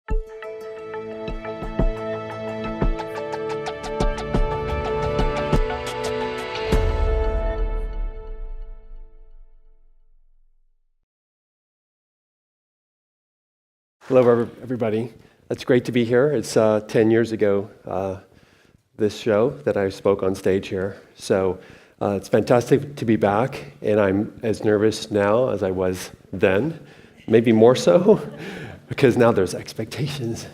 Hello, everybody. It's great to be here. It's 10 years ago, this show that I spoke on stage here. So it's fantastic to be back, and I'm as nervous now as I was then, maybe more so, because now there's expectations.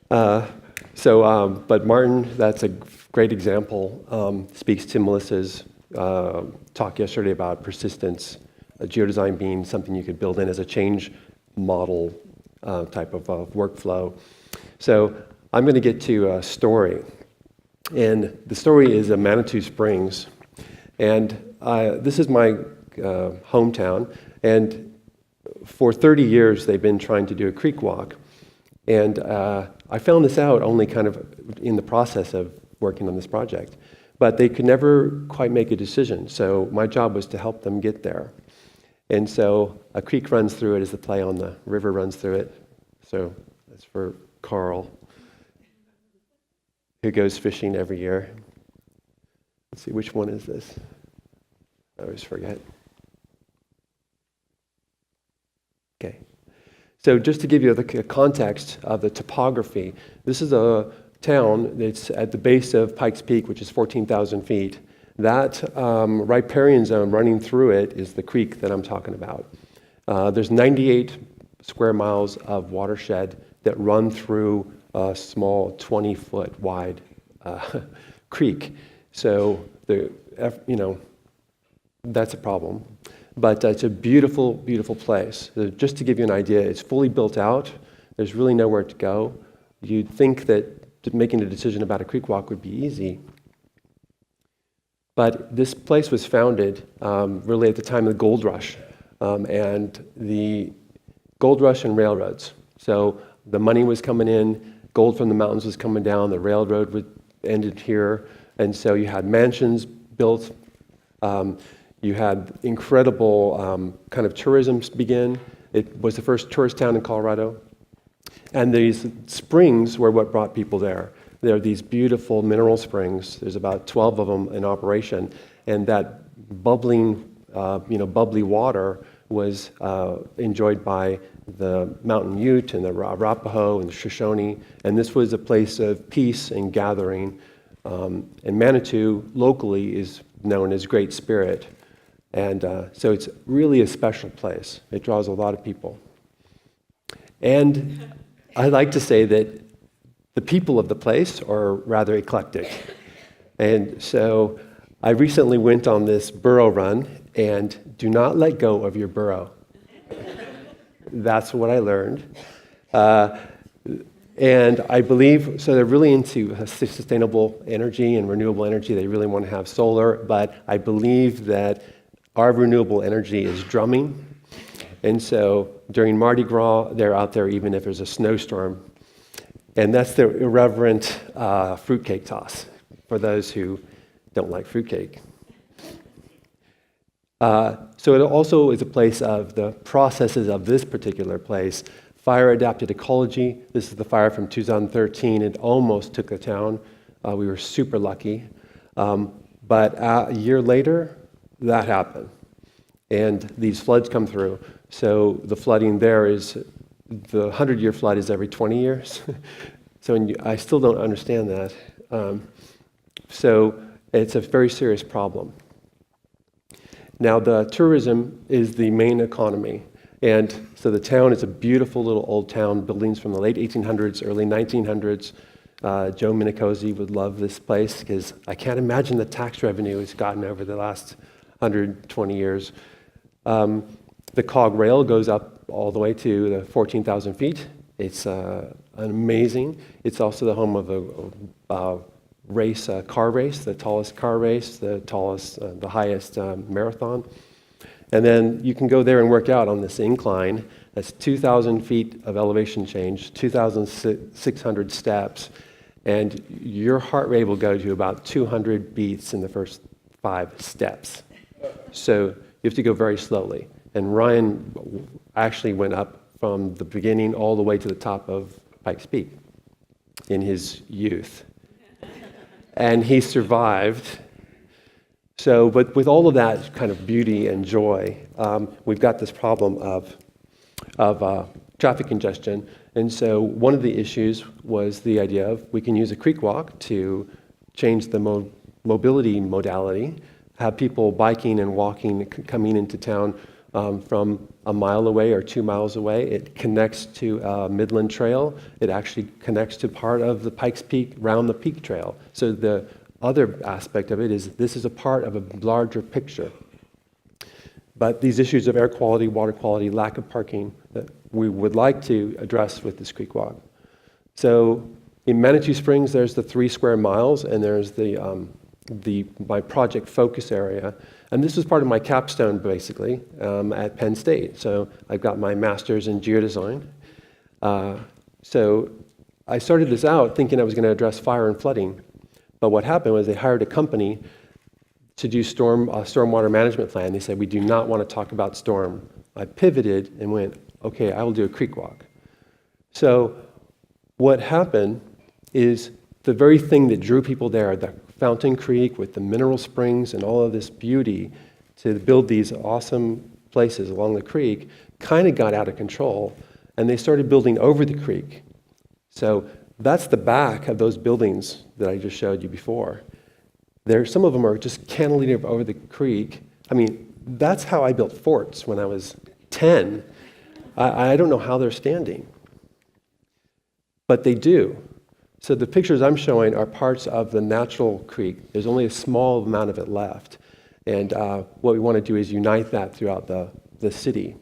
But Martin, that's a great example, speaks to Melissa's talk yesterday about persistence, geodesign being something you could build in as a change model type of workflow. So I'm going to get to a story. And the story is Manitou Springs. And this is my hometown. And for 30 years, they've been trying to do a creek walk. And I found this out only kind of in the process of working on this project. But they could never quite make a decision. So my job was to help them get there. And so a creek runs through it as the play on the river runs through it. So that's for Carl, who goes fishing every year. Let's see, which one is this? I always forget. Okay. So just to give you the context of the topography, this is a town that's at the base of Pikes Peak, which is 14,000 feet. That riparian zone running through it is the creek that I'm talking about. There's 98 square miles of watershed that run through a small 20-foot wide creek. So that's a problem. But it's a beautiful, beautiful place. Just to give you an idea, it's fully built out. There's really nowhere to go. You'd think that making a decision about a creek walk would be easy. But this place was founded really at the time of the gold rush, and the gold rush and railroads. So the money was coming in, gold from the mountains was coming down, the railroad ended here, and so you had mansions built. You had incredible kind of tourism begin. It was the first tourist town in Colorado. And these springs were what brought people there. There are these beautiful mineral springs. There's about 12 of them in operation, and that bubbly water was enjoyed by the Mountain Ute and the Arapaho and the Shoshone, and this was a place of peace and gathering. And Manitou locally is known as Great Spirit, and so it's really a special place. It draws a lot of people. And I like to say that the people of the place are rather eclectic. And so I recently went on this burro run, and do not let go of your burro. That's what I learned. And I believe, so they're really into sustainable energy and renewable energy. They really want to have solar, but I believe that our renewable energy is drumming. And so during Mardi Gras, they're out there even if there's a snowstorm. And that's the irreverent fruitcake toss for those who don't like fruitcake. So it also is a place of the processes of this particular place. Fire-adapted ecology. This is the fire from 2013. It almost took the town. We were super lucky. But a year later, that happened. And these floods come through. So the flooding there is, the 100-year flood is every 20 years. So I still don't understand that. So it's a very serious problem. Now, the tourism is the main economy. And so the town is a beautiful little old town, buildings from the late 1800s, early 1900s. Joe Minicozy would love this place because I can't imagine the tax revenue it's gotten over the last 120 years. The cog rail goes up all the way to the 14,000 feet. It's amazing. It's also the home of a car race, the tallest car race, the highest marathon. And then you can go there and work out on this incline. That's 2,000 feet of elevation change, 2,600 steps, and your heart rate will go to about 200 beats in the first 5 steps. So you have to go very slowly. And Ryan actually went up from the beginning all the way to the top of Pikes Peak in his youth. And he survived. So, but with all of that kind of beauty and joy, we've got this problem of traffic congestion. And so one of the issues was the idea of we can use a creek walk to change the mobility modality, have people biking and walking coming into town from a mile away or 2 miles away. It connects to Midland Trail. It actually connects to part of the Pikes Peak, round the Peak Trail. So the other aspect of it is this is a part of a larger picture. But these issues of air quality, water quality, lack of parking that we would like to address with this creek walk. So in Manitou Springs, there's the 3 square miles, and there's my project focus area. And this was part of my capstone, basically, at Penn State. So I've got my master's in geodesign. So I started this out thinking I was going to address fire and flooding. But what happened was they hired a company to do stormwater management plan. They said, we do not want to talk about storm. I pivoted and went, okay, I will do a creek walk. So what happened is the very thing that drew people there, the Fountain Creek with the mineral springs and all of this beauty to build these awesome places along the creek, kind of got out of control, and they started building over the creek. So that's the back of those buildings that I just showed you before. Some of them are just cantilevered over the creek. I mean, that's how I built forts when I was 10. I don't know how they're standing, but they do. So the pictures I'm showing are parts of the natural creek. There's only a small amount of it left. And what we want to do is unite that throughout the city.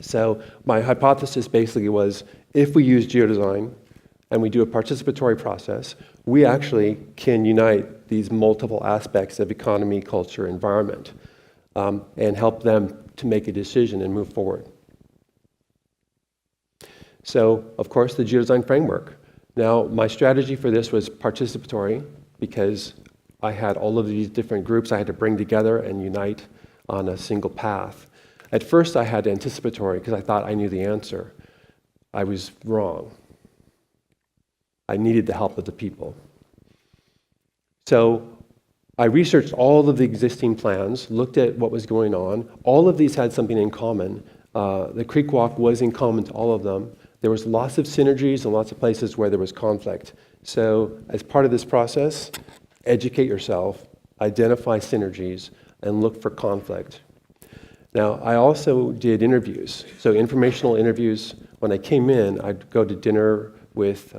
So my hypothesis basically was, if we use geodesign and we do a participatory process, we actually can unite these multiple aspects of economy, culture, environment, and help them to make a decision and move forward. So, of course, the geodesign framework. Now, my strategy for this was participatory because I had all of these different groups I had to bring together and unite on a single path. At first, I had anticipatory because I thought I knew the answer. I was wrong. I needed the help of the people. So I researched all of the existing plans, looked at what was going on. All of these had something in common. The creek walk was in common to all of them. There was lots of synergies and lots of places where there was conflict. So as part of this process, educate yourself, identify synergies, and look for conflict. Now, I also did interviews. So informational interviews. When I came in, I'd go to dinner with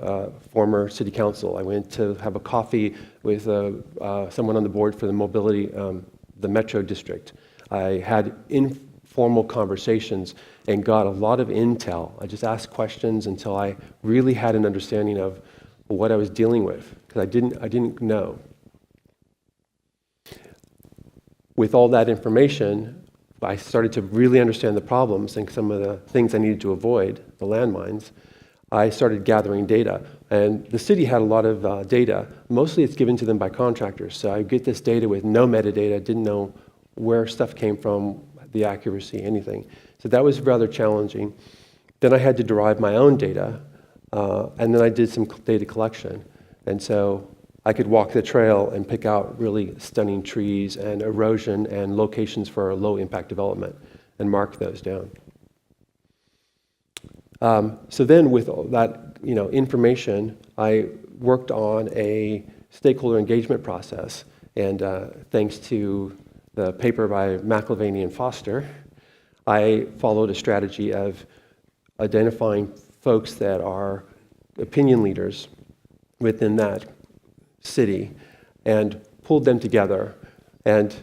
former city council. I went to have a coffee with someone on the board for the mobility, the Metro District. I had informal conversations and got a lot of intel. I just asked questions until I really had an understanding of what I was dealing with, because I didn't know. With all that information, I started to really understand the problems and some of the things I needed to avoid, the landmines. I started gathering data, and the city had a lot of data. Mostly it's given to them by contractors, so I get this data with no metadata, didn't know where stuff came from, the accuracy, anything. So that was rather challenging. Then I had to derive my own data, and then I did some data collection. And so I could walk the trail and pick out really stunning trees and erosion and locations for low impact development and mark those down. So then with all that information, I worked on a stakeholder engagement process. And thanks to the paper by McIlvaney and Foster, I followed a strategy of identifying folks that are opinion leaders within that city and pulled them together. And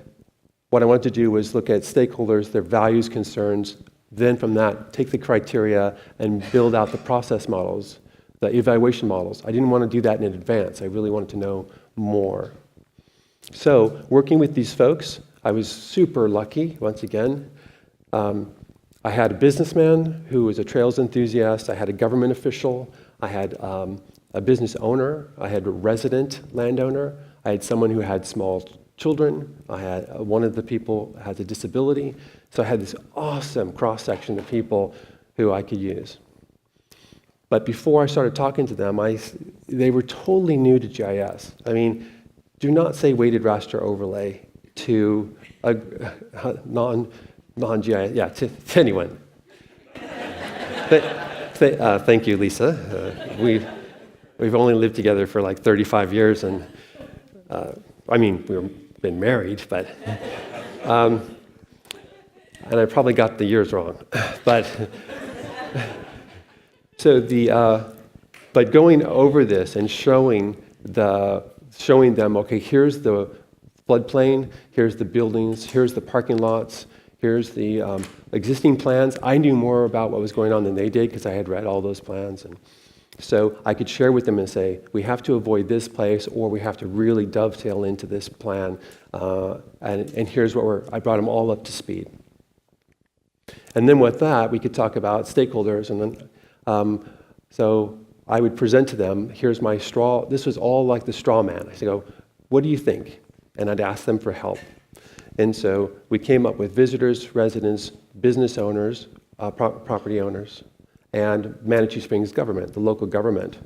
what I wanted to do was look at stakeholders, their values, concerns, then from that, take the criteria and build out the process models, the evaluation models. I didn't want to do that in advance. I really wanted to know more. So working with these folks, I was super lucky, once again. I had a businessman who was a trails enthusiast. I had a government official. I had a business owner. I had a resident landowner. I had someone who had small children. I had one of the people has a disability. So I had this awesome cross-section of people who I could use. But before I started talking to them, they were totally new to GIS. I mean, do not say weighted raster overlay to a non-GIS, yeah, to anyone. Thank you, Lisa. We've only lived together for like 35 years, and I mean, we've been married, but and I probably got the years wrong, but but going over this and showing them, okay, here's the floodplain, here's the buildings, here's the parking lots, here's the existing plans. I knew more about what was going on than they did because I had read all those plans. And so I could share with them and say, we have to avoid this place, or we have to really dovetail into this plan. And here's what I brought them all up to speed. And then with that, we could talk about stakeholders. And then, so I would present to them, here's my straw. This was all like the straw man. I go, what do you think? And I'd ask them for help. And so we came up with visitors, residents, business owners, property owners, and Manitou Springs government, the local government.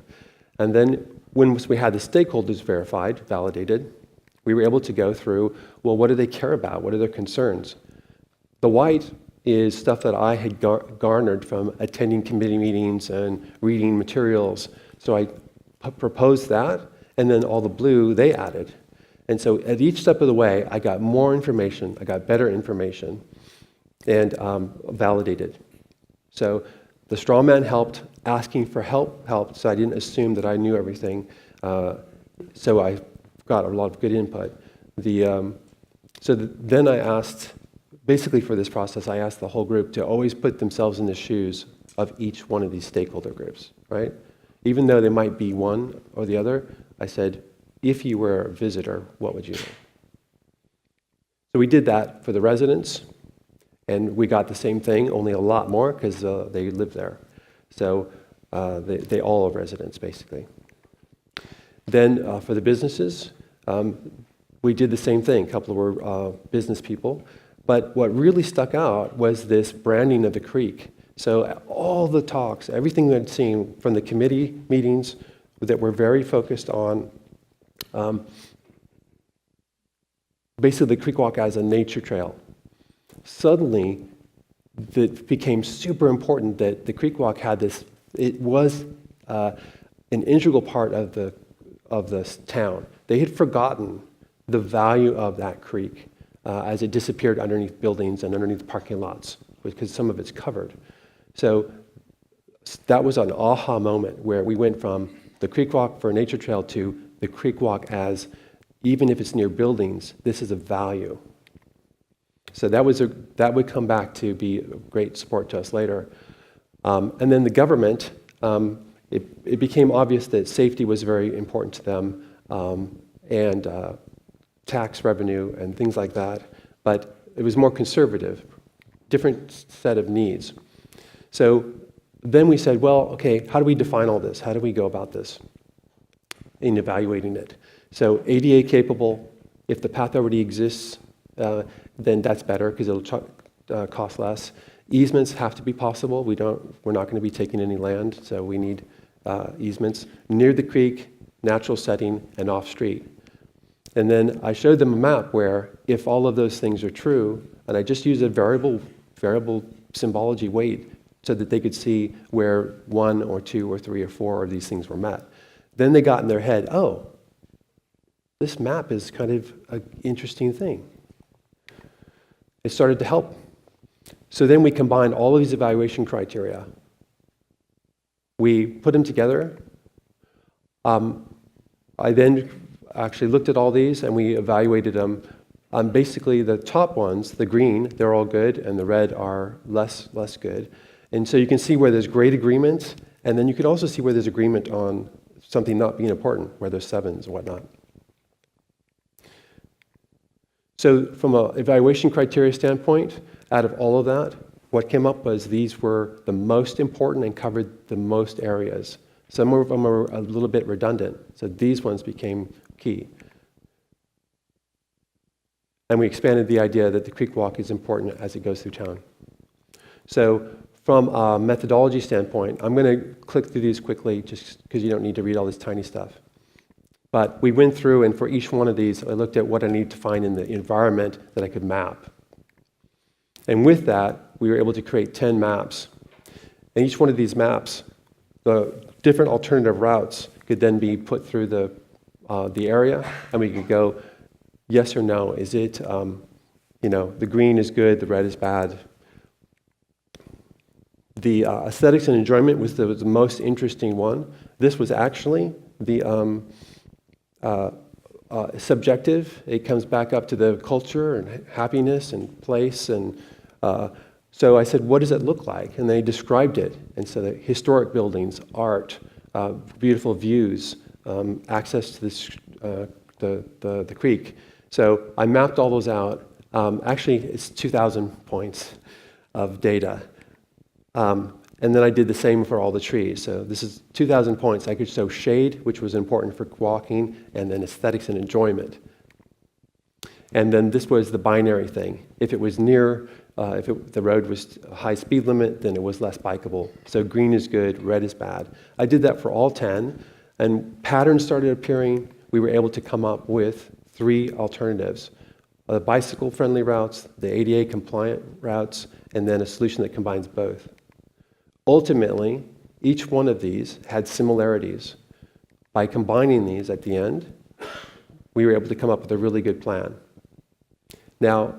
And then once we had the stakeholders verified, validated, we were able to go through, well, what do they care about? What are their concerns? The white is stuff that I had garnered from attending committee meetings and reading materials. So I proposed that, and then all the blue they added. And so at each step of the way, I got more information, I got better information, and validated. So the straw man helped, asking for help helped, so I didn't assume that I knew everything. So I got a lot of good input. Then I asked, basically for this process, I asked the whole group to always put themselves in the shoes of each one of these stakeholder groups, right? Even though they might be one or the other, I said, if you were a visitor, what would you do? So we did that for the residents, and we got the same thing, only a lot more, because they live there. So they all are residents, basically. Then for the businesses, we did the same thing. A couple were business people. But what really stuck out was this branding of the creek. So all the talks, everything I'd seen from the committee meetings that were very focused on basically the creek walk as a nature trail. Suddenly, it became super important that the creek walk had this, it was an integral part of the town. They had forgotten the value of that creek as it disappeared underneath buildings and underneath parking lots, because some of it's covered. So that was an aha moment where we went from the creek walk for a nature trail to the creek walk as, even if it's near buildings, this is a value. So that would come back to be a great support to us later. And then the government, it became obvious that safety was very important to them, and tax revenue and things like that, but it was more conservative, different set of needs. So then we said, well, okay, how do we define all this? How do we go about this in evaluating it? So ADA capable, if the path already exists, then that's better because it'll cost less. Easements have to be possible. We're not going to be taking any land, so we need easements near the creek, natural setting, and off-street. And then I showed them a map where if all of those things are true, and I just used a variable symbology weight so that they could see where 1 or 2 or 3 or 4 of these things were met. Then they got in their head, oh, this map is kind of an interesting thing. It started to help. So then we combined all of these evaluation criteria. We put them together. I then actually looked at all these and we evaluated them. Basically, the top ones, the green, they're all good, and the red are less good. And so you can see where there's great agreement, and then you can also see where there's agreement on something not being important, where there's 7s and whatnot. So from an evaluation criteria standpoint, out of all of that, what came up was these were the most important and covered the most areas. Some of them are a little bit redundant, so these ones became key. And we expanded the idea that the creek walk is important as it goes through town. So From a methodology standpoint, I'm going to click through these quickly just because you don't need to read all this tiny stuff. But we went through, and for each one of these, I looked at what I needed to find in the environment that I could map. And with that, we were able to create 10 maps. And each one of these maps, the different alternative routes could then be put through the area, and we could go yes or no. Is it, the green is good, the red is bad. The aesthetics and enjoyment was the most interesting one. This was actually the subjective. It comes back up to the culture and happiness and place. And so I said, what does it look like? And they described it. And so the historic buildings, art, beautiful views, access to the creek. So I mapped all those out. Actually, it's 2,000 points of data. And then I did the same for all the trees. So this is 2,000 points. I could show shade, which was important for walking, and then aesthetics and enjoyment. And then this was the binary thing. If it was near, the road was a high speed limit, then it was less bikeable. So green is good, red is bad. I did that for all 10, and patterns started appearing. We were able to come up with 3 alternatives. The bicycle-friendly routes, the ADA compliant routes, and then a solution that combines both. Ultimately, each one of these had similarities. By combining these at the end, we were able to come up with a really good plan. Now,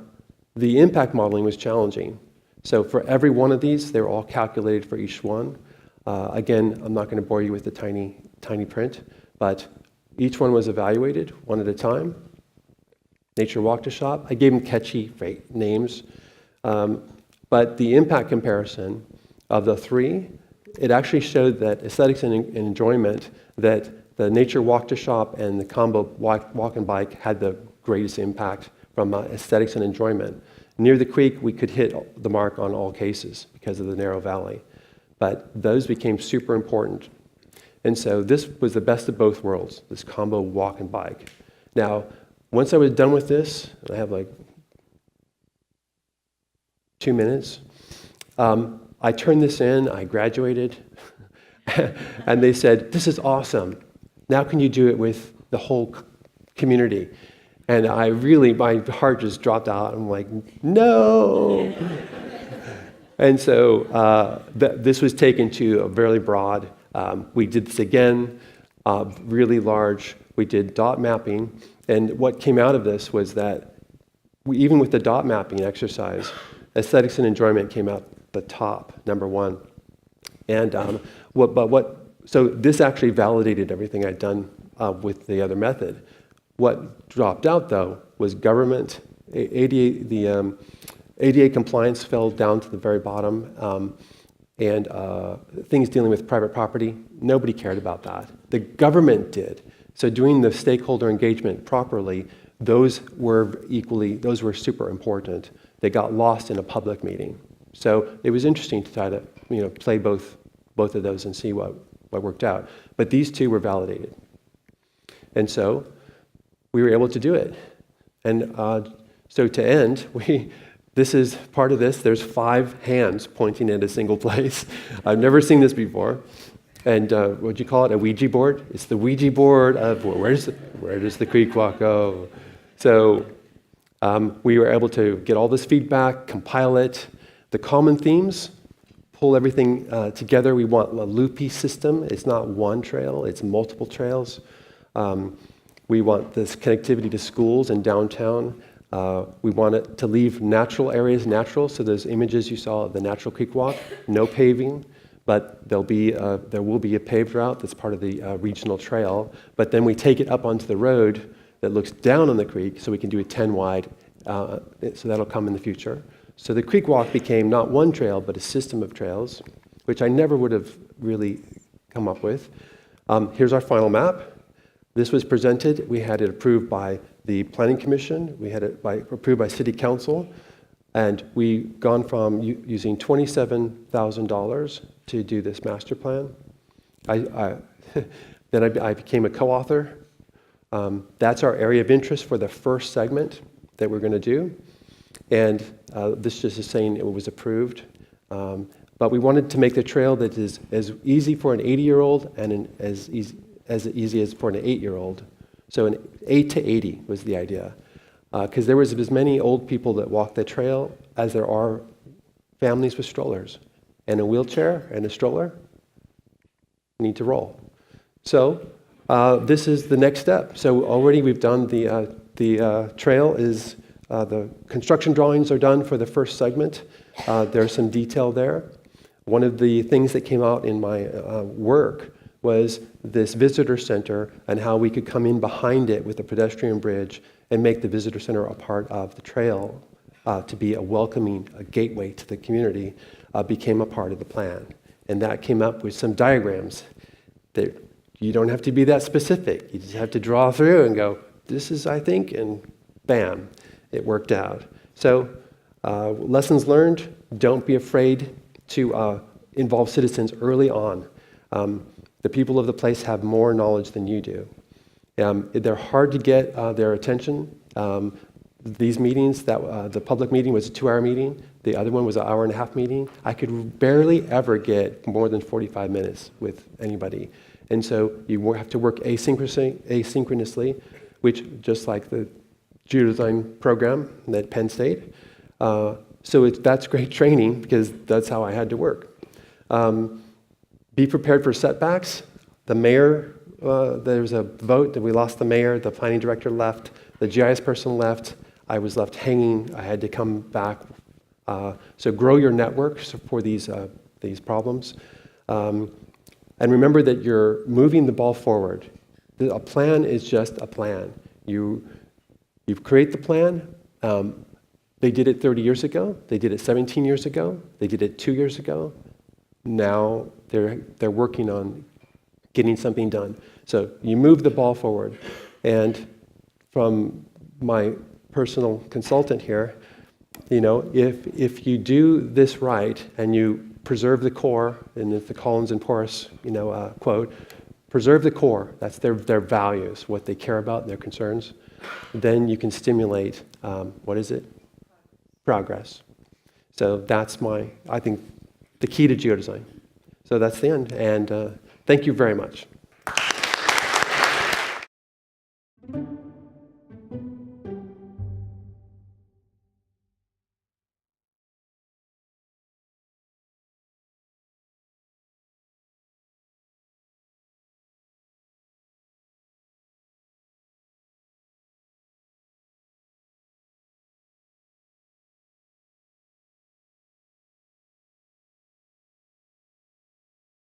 the impact modeling was challenging. So for every one of these, they were all calculated for each one. Again, I'm not going to bore you with the tiny print, but each one was evaluated one at a time. Nature Walk to Shop. I gave them catchy names. But the impact comparison of the 3, it actually showed that aesthetics and enjoyment, that the Nature Walk to Shop and the combo walk and bike had the greatest impact from aesthetics and enjoyment. Near the creek, we could hit the mark on all cases because of the narrow valley. But those became super important. And so this was the best of both worlds, this combo walk and bike. Now, once I was done with this, I have like 2 minutes, I turned this in, I graduated, and they said, this is awesome. Now can you do it with the whole community? And my heart just dropped out. I'm like, no. And so this was taken to a very broad. We did this again, really large. We did dot mapping. And what came out of this was that even with the dot mapping exercise, aesthetics and enjoyment came out the top, number 1. And so this actually validated everything I'd done with the other method. What dropped out, though, was government. ADA compliance fell down to the very bottom, and things dealing with private property, nobody cared about that. The government did. So doing the stakeholder engagement properly, those were super important. They got lost in a public meeting. So it was interesting to try to play both of those and see what worked out. But these 2 were validated. And so we were able to do it. And so to end, this is part of this. There's 5 hands pointing at a single place. I've never seen this before. And what'd you call it? A Ouija board? It's the Ouija board of where does the creek walk go? So we were able to get all this feedback, compile it. The common themes, pull everything together. We want a loopy system. It's not one trail, it's multiple trails. We want this connectivity to schools and downtown. We want it to leave natural areas natural. So those images you saw of the natural creek walk, no paving, but there will be a paved route that's part of the regional trail. But then we take it up onto the road that looks down on the creek, so we can do a 10 wide. So that'll come in the future. So the creek walk became not one trail, but a system of trails, which I never would have really come up with. Here's our final map. This was presented. We had it approved by the Planning Commission. We had it approved by City Council. And we've gone from using $27,000 to do this master plan. Then I became a co-author. That's our area of interest for the first segment that we're going to do. And this just is saying it was approved. But we wanted to make the trail that is as easy for an 80-year-old and as easy as for an 8-year-old. So an 8 to 80 was the idea. Because there was as many old people that walk the trail as there are families with strollers. And a wheelchair and a stroller need to roll. So this is the next step. So already we've done the trail is, the construction drawings are done for the first segment. There's some detail there. One of the things that came out in my work was this visitor center and how we could come in behind it with a pedestrian bridge and make the visitor center a part of the trail to be a welcoming, a gateway to the community, became a part of the plan. And that came up with some diagrams that you don't have to be that specific. You just have to draw through and go, this is, I think, and bam, it worked out. So lessons learned, don't be afraid to involve citizens early on. The people of the place have more knowledge than you do. They're hard to get their attention. These meetings, the public meeting was a 2-hour meeting. The other one was an 1.5-hour meeting. I could barely ever get more than 45 minutes with anybody. And so you have to work asynchronously, which just like the Geodesign program at Penn State. So that's great training because that's how I had to work. Be prepared for setbacks. The mayor, there's a vote that we lost the mayor, the planning director left, the GIS person left, I was left hanging, I had to come back. So grow your networks for these problems. And remember that you're moving the ball forward. A plan is just a plan. You create the plan. They did it 30 years ago. They did it 17 years ago. They did it 2 years ago. Now they're working on getting something done. So you move the ball forward. And from my personal consultant here, if you do this right and you preserve the core, and it's the Collins and Porras, quote, preserve the core. That's their values, what they care about, their concerns. Then you can stimulate, progress. So that's I think, the key to geodesign. So that's the end. And thank you very much.